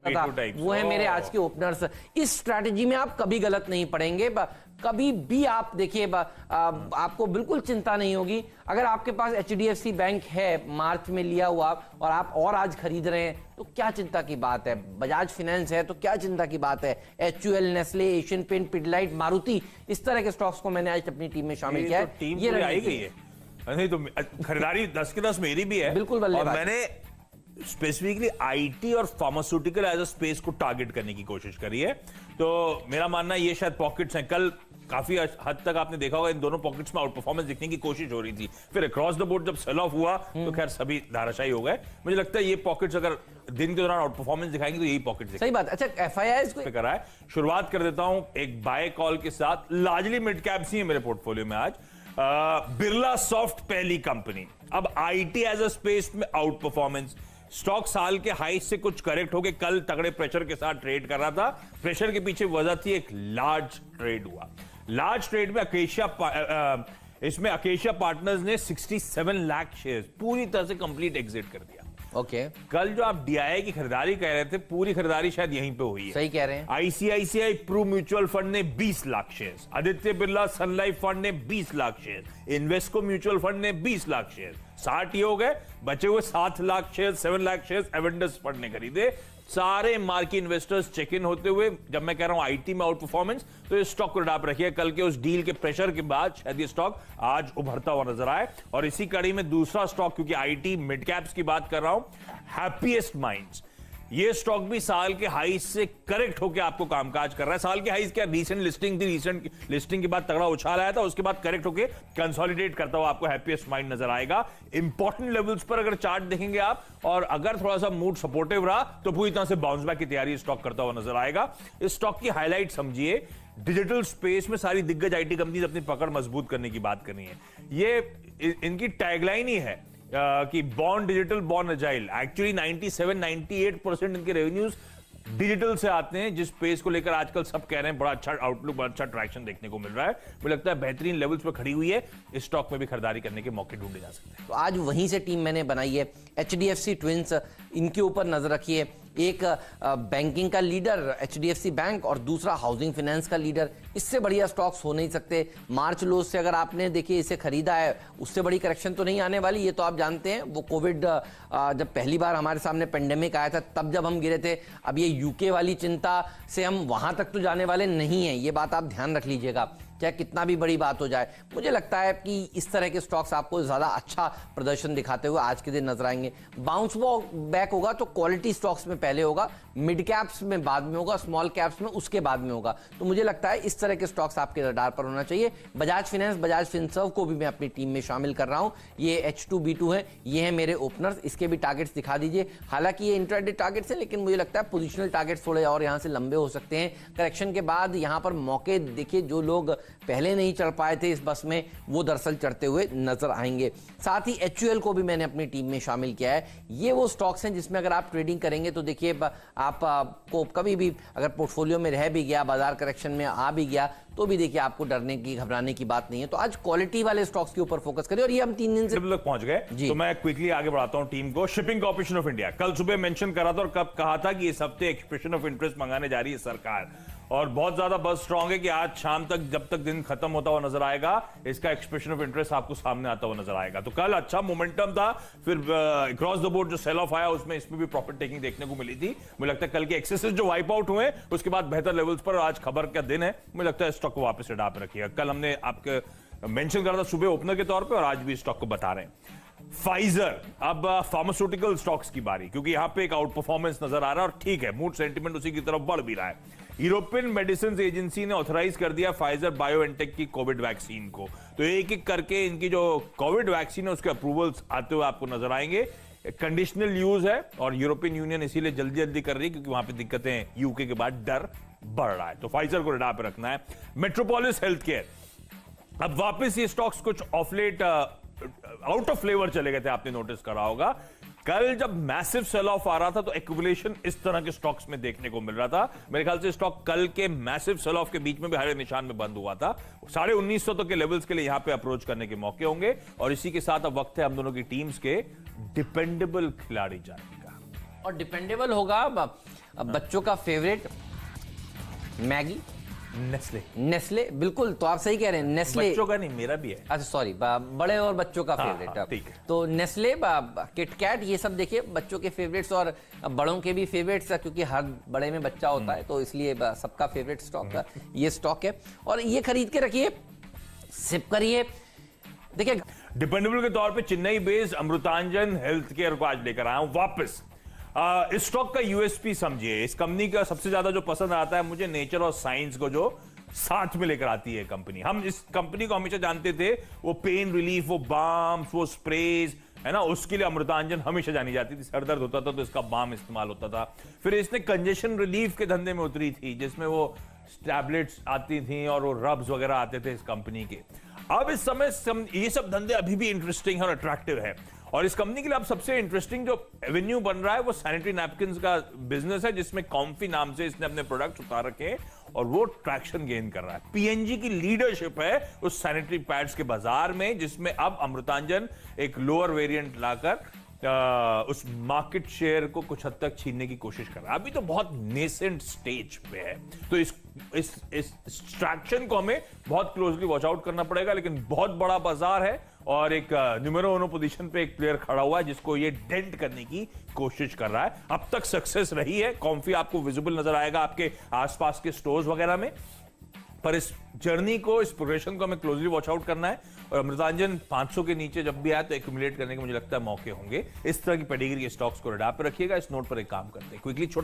वो है मेरे आज के ओपनर्स। इस स्ट्रैटेजी में आप कभी गलत नहीं पड़ेंगे, कभी भी आप देखिए आपको बिल्कुल चिंता नहीं होगी। अगर आपके पास HDFC बैंक है मार्च में लिया हुआ और आप और आज खरीद रहे हैं तो क्या चिंता की बात है। बजाज फाइनेंस है तो क्या चिंता की बात है। HUL, Nestle, Asian Paint, Pidilite, Maruti, इस तरह के स्टॉक्स को मैंने आज अपनी टीम में शामिल किया है। ये आई गई है नहीं तो खरीदारी 10 के 10 मेरी भी है बिल्कुल। और मैंने स्पेसिफिकली आईटी और फार्मास्यूटिकल एज अ स्पेस को टारगेट करने की कोशिश करी है। तो मेरा मानना ये शायद पॉकेट्स हैं। कल काफी हद तक आपने देखा होगा इन दोनों पॉकेट्स में आउट परफॉर्मेंस दिखने की कोशिश हो रही थी, फिर अक्रॉस द बोर्ड जब सेल ऑफ हुआ तो खैर सभी धाराशायी हो गए। मुझे लगता है ये पॉकेट्स अगर दिन के दौरान आउट परफॉर्मेंस दिखाएंगे तो यही पॉकेट्स सही बात। अच्छा, FIIs को करा है। शुरुआत कर देता हूं एक बाय कॉल के साथ। लार्जली मिड कैप्स ही है मेरे पोर्टफोलियो में आज। बिरला सॉफ्ट पहली कंपनी, अब आईटी एज अ स्पेस में आउट परफॉर्मेंस। स्टॉक साल के हाई से कुछ करेक्ट होके कल तगड़े प्रेशर के साथ ट्रेड कर रहा था। प्रेशर के पीछे वजह थी एक लार्ज ट्रेड हुआ। लार्ज ट्रेड में इसमें अकेशिया पार्टनर्स ने 67 लाख शेयर्स पूरी तरह से कंप्लीट एग्जिट कर दिया। ओके कल जो आप DII की खरीदारी कह रहे थे, पूरी खरीदारी शायद यहीं पे हुई है। सही कह रहे हैं। ICICI प्रू म्यूचुअल फंड ने 20 लाख शेयर्स, आदित्य बिरला सन लाइफ फंड ने 20 lakh shares, Invesco mutual fund ने 20 लाख शेयर्स, 60 ये हो गए। बचे हुए 7 lakh share, 7 lakh share Avendus fund ने खरीदे। सारे मार्केट इन्वेस्टर्स चेक इन होते हुए, जब मैं कह रहा हूं आईटी में आउट परफॉर्मेंस, तो इस स्टॉक को डाप रखिए। कल के उस डील के प्रेशर के बाद शायद ये स्टॉक आज उभरता हुआ नजर आए। और इसी कड़ी में दूसरा स्टॉक, क्योंकि आईटी मिड कैप्स की बात कर रहा हूं, हैप्पीएस्ट माइंड्स। ये स्टॉक भी साल के हाई से करेक्ट होकर आपको कामकाज कर रहा है। साल के हाई क्या रीसेंट लिस्टिंग थी, रीसेंट लिस्टिंग के बाद तगड़ा उछाल आया था, उसके बाद करेक्ट होकर कंसोलिडेट करता हुआ आपको हैप्पीएस्ट माइंड नजर आएगा। इंपॉर्टेंट लेवल्स पर अगर चार्ट देखेंगे आप, और अगर थोड़ा सा मूड सपोर्टिव रहा तो पूरी तरह से बाउंस बैक की तैयारी स्टॉक करता हुआ नजर आएगा। इस स्टॉक की हाईलाइट समझिए, डिजिटल स्पेस में सारी दिग्गज आईटी कंपनीज अपनी पकड़ मजबूत करने की बात करनी है। ये इनकी टैगलाइन ही है कि born digital born agile. Actually 97-98% इनके रेवेन्यूज डिजिटल से आते हैं, जिस स्पेस को लेकर आजकल सब कह रहे हैं बड़ा अच्छा आउटलुक, बड़ा अच्छा ट्रैक्शन देखने को मिल रहा है। मुझे लगता है बेहतरीन लेवल्स पर खड़ी हुई है। इस स्टॉक में भी खरीदारी करने के मौके ढूंढे जा सकते हैं। तो आज वहीं से टीम मैंने बनाई है। HDFC ट्विंस, इनके ऊपर नजर रखिए। एक बैंकिंग का लीडर HDFC बैंक और दूसरा हाउसिंग फाइनेंस का लीडर। इससे बढ़िया स्टॉक्स हो नहीं सकते। मार्च लोज से अगर आपने देखिए इसे खरीदा है, उससे बड़ी करेक्शन तो नहीं आने वाली, ये तो आप जानते हैं। वो कोविड जब पहली बार हमारे सामने पेंडेमिक आया था तब जब हम गिरे थे। अब ये यूके वाली चिंता से हम वहां तक तो जाने वाले नहीं हैं, ये बात आप ध्यान रख लीजिएगा, चाहे कितना भी बड़ी बात हो जाए। मुझे लगता है कि इस तरह के स्टॉक्स आपको ज्यादा अच्छा प्रदर्शन दिखाते हुए आज के दिन नजर आएंगे। बाउंस बैक होगा तो क्वालिटी स्टॉक्स में पहले होगा, मिड कैप्स में बाद में होगा, स्मॉल कैप्स में उसके बाद में होगा। तो मुझे लगता है इस तरह के स्टॉक्स आपके रडार पर होना चाहिए। बजाज फाइनेंस, बजाज फिनसर्व को भी मैं अपनी टीम में शामिल कर रहा हूं। ये H2B2 है, ये है मेरे ओपनर्स। इसके भी टारगेट्स दिखा दीजिए। हालांकि ये इंट्राडे टारगेट्स है, लेकिन मुझे लगता है पोजिशनल टारगेट्स थोड़े और यहां से लंबे हो सकते हैं। करेक्शन के बाद यहां पर मौके देखिए, जो लोग पहले नहीं चढ़ पाए थे इस बस में, वो दरअसल चढ़ते हुए नजर आएंगे। साथ ही HUL को भी मैंने अपनी टीम में शामिल किया है। ये वो स्टॉक्स हैं जिसमें अगर आप ट्रेडिंग करेंगे तो देखिए आपको कभी भी अगर पोर्टफोलियो में रह भी गया, बाजार करेक्शन में आ भी गया, तो भी देखिए आपको डरने की, घबराने की बात नहीं है। तो आज क्वालिटी वाले स्टॉक्स के ऊपर फोकस करें। और ये हम 3 दिन से तक पहुंच गए, तो मैं क्विकली आगे बढ़ाता हूं टीम को। शिपिंग कॉर्पोरेशन ऑफ इंडिया, कल सुबह मेंशन करा था और कब कहा था कि इस हफ्ते एक्सप्रेशन ऑफ इंटरेस्ट मंगाने जा रही है सरकार, और बहुत ज्यादा बस स्ट्रांग है कि आज शाम तक, जब तक दिन खत्म होता हुआ नजर आएगा, इसका एक्सप्रेशन ऑफ इंटरेस्ट आपको सामने आता हुआ नजर आएगा। तो कल अच्छा मोमेंटम था, फिर क्रॉस द बोर्ड जो सेल ऑफ आया उसमें इसमें भी प्रॉफिट टेकिंग देखने को मिली थी। मुझे लगता है कल के एक्सेसेस जो वाइप आउट हुए उसके बाद बेहतर लेवल्स पर आज खबर का दिन है। मुझे लगता है स्टॉक को वापस से डाप रखिएगा। कल हमने आपके मेंशन करा था सुबह ओपनर के तौर पे, और आज भी स्टॉक को बता रहे हैं। फाइजर, अब फार्मास्यूटिकल स्टॉक्स की बारी, क्योंकि यहां पे एक आउट परफॉर्मेंस नजर आ रहा है और ठीक है, मूड सेंटीमेंट उसी की तरफ बढ़ भी रहा है। यूरोपियन मेडिसिन एजेंसी ने ऑथराइज कर दिया फाइजर बायोएनटेक की कोविड वैक्सीन को। तो एक एक करके इनकी जो कोविड वैक्सीन है उसके अप्रूवल्स आते हुए आपको नजर आएंगे। कंडीशनल यूज है और यूरोपियन यूनियन इसीलिए जल्दी जल्दी कर रही है क्योंकि वहां पे दिक्कतें, यूके के बाद डर बढ़ रहा है। तो फाइजर को रडार पे रखना है। मेट्रोपोलिस हेल्थ केयर, अब वापस ये स्टॉक्स कुछ ऑफलेट आउट ऑफ फ्लेवर चले गए थे, आपने नोटिस करा होगा। कल जब मैसिव सेल ऑफ आ रहा था तो एक्यूमुलेशन इस तरह के स्टॉक्स में देखने को मिल रहा था। मेरे ख्याल से स्टॉक कल के मैसिव सेल ऑफ के बीच में भी हरे निशान में बंद हुआ था। 1950 तक के लेवल्स के लिए यहां पे अप्रोच करने के मौके होंगे। और इसी के साथ अब वक्त है हम दोनों की टीम्स के डिपेंडेबल खिलाड़ी जानने का। और डिपेंडेबल होगा बच्चों का फेवरेट मैगी, नेस्ले। नेस्ले, बिल्कुल। तो आप सही कह रहे हैं, नेस्ले। बच्चों का नहीं, मेरा भी है। अच्छा सॉरी, बड़े और बच्चों का फेवरेट। हाँ, ठीक है। तो नेस्ले, किटकैट, ये सब देखिए बच्चों के फेवरेट्स और बड़ों के भी फेवरेट्स, क्योंकि हर बड़े में बच्चा होता है, तो इसलिए सबका फेवरेट स्टॉक ये स्टॉक है। और ये खरीद के रखिए, सिप करिए। देखिए, डिपेंडेबल के तौर पे Chennai based Amrutanjan health care को आज लेकर आया हूं वापस। इस स्टॉक का यूएसपी समझिए। इस कंपनी का सबसे ज्यादा जो पसंद आता है मुझे, नेचर और साइंस को जो साथ में लेकर आती है कंपनी। हम इस कंपनी को हमेशा जानते थे वो पेन रिलीफ, वो बाम्स, वो स्प्रेज, है ना, उसके लिए अमृतांजन हमेशा जानी जाती थी। सरदर्द होता था तो इसका बाम इस्तेमाल होता था। फिर इसने कंजेशन रिलीफ के धंधे में उतरी थी, जिसमें वो टैबलेट्स आती थी और वो रब्स वगैरह आते थे इस कंपनी के। अब इस समय ये सब धंधे अभी भी इंटरेस्टिंग है और अट्रैक्टिव है। और इस कंपनी के लिए अब सबसे इंटरेस्टिंग जो एवेन्यू बन रहा है वो सैनिटरी नैपकिन्स का बिजनेस है, जिसमें कॉम्फी नाम से इसने अपने प्रोडक्ट्स उतार रखे हैं और वो ट्रैक्शन गेन कर रहा है। पीएनजी की लीडरशिप है उस सैनिटरी पैड्स के बाजार में, जिसमें अब अमृतांजन एक लोअर वेरिएंट लाकर उस मार्केट शेयर को कुछ हद तक छीनने की कोशिश कर रहा है। अभी तो बहुत नेसेंट स्टेज पे है, तो इस ट्रैक्शन को हमें बहुत क्लोजली वॉच आउट करना पड़ेगा। लेकिन बहुत बड़ा बाजार है और एक न्यूमेरो 1 पोजीशन पे एक प्लेयर खड़ा हुआ है जिसको ये डेंट करने की कोशिश कर रहा है। अब तक सक्सेस रही है। कॉम्फी आपको विजिबल नजर आएगा आपके आसपास के स्टोर्स वगैरह में, पर इस जर्नी को, इस प्रोग्रेशन को हमें क्लोजली वॉच आउट करना है। और अमृतांजन 500 के नीचे जब भी आए तो एक्यूमुलेट करने के मुझे लगता है मौके होंगे। इस तरह की पेडिग्री के स्टॉक्स को रडार पे रखिएगा। इस नोट पर एक काम करते हैं, क्विकली